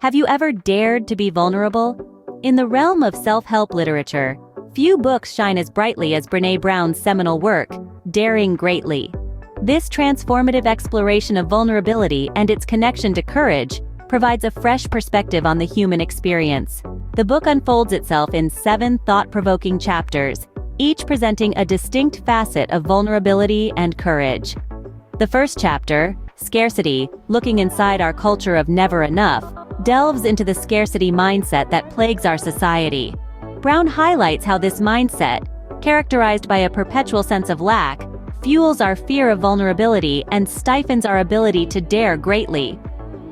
Have you ever dared to be vulnerable? In the realm of self-help literature, few books shine as brightly as Brene Brown's seminal work, Daring Greatly. This transformative exploration of vulnerability and its connection to courage provides a fresh perspective on the human experience. The book unfolds itself in 7 thought-provoking chapters, each presenting a distinct facet of vulnerability and courage. The first chapter, Scarcity, Looking Inside Our Culture of Never Enough, delves into the scarcity mindset that plagues our society. Brown highlights how this mindset, characterized by a perpetual sense of lack, fuels our fear of vulnerability and stifles our ability to dare greatly.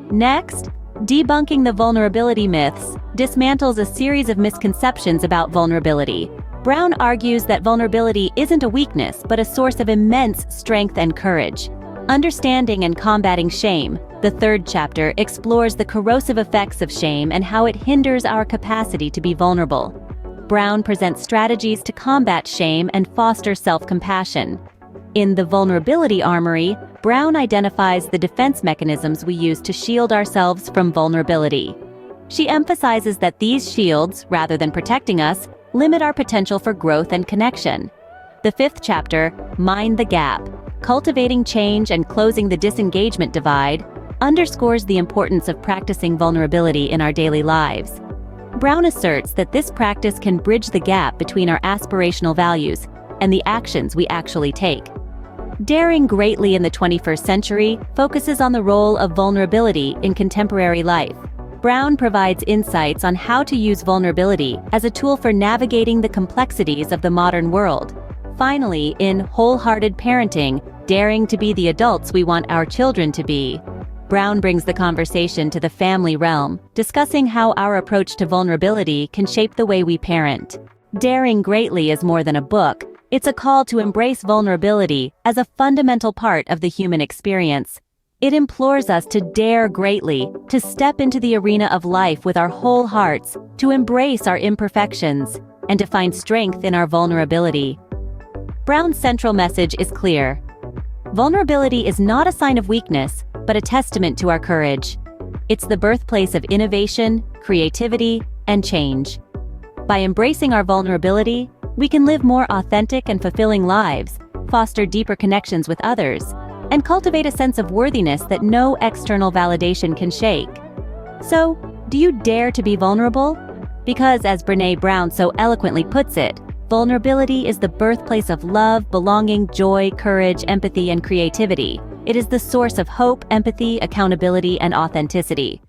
Next, Debunking the Vulnerability Myths dismantles a series of misconceptions about vulnerability. Brown argues that vulnerability isn't a weakness but a source of immense strength and courage. Understanding and Combating Shame, the third chapter, explores the corrosive effects of shame and how it hinders our capacity to be vulnerable. Brown presents strategies to combat shame and foster self-compassion. In The Vulnerability Armory, Brown identifies the defense mechanisms we use to shield ourselves from vulnerability. She emphasizes that these shields, rather than protecting us, limit our potential for growth and connection. The fifth chapter, Mind the Gap, Cultivating Change and Closing the Disengagement Divide, underscores the importance of practicing vulnerability in our daily lives. Brown asserts that this practice can bridge the gap between our aspirational values and the actions we actually take. Daring Greatly in the 21st Century focuses on the role of vulnerability in contemporary life. Brown provides insights on how to use vulnerability as a tool for navigating the complexities of the modern world. Finally, in Wholehearted Parenting, Daring to Be the Adults We Want Our Children to Be, Brown brings the conversation to the family realm, discussing how our approach to vulnerability can shape the way we parent. Daring Greatly is more than a book. It's a call to embrace vulnerability as a fundamental part of the human experience. It implores us to dare greatly, to step into the arena of life with our whole hearts, to embrace our imperfections, and to find strength in our vulnerability. Brown's central message is clear. Vulnerability is not a sign of weakness, but a testament to our courage. It's the birthplace of innovation, creativity, and change. By embracing our vulnerability, we can live more authentic and fulfilling lives, foster deeper connections with others, and cultivate a sense of worthiness that no external validation can shake. So, do you dare to be vulnerable? Because, as Brene Brown so eloquently puts it, vulnerability is the birthplace of love, belonging, joy, courage, empathy, and creativity. It is the source of hope, empathy, accountability, and authenticity.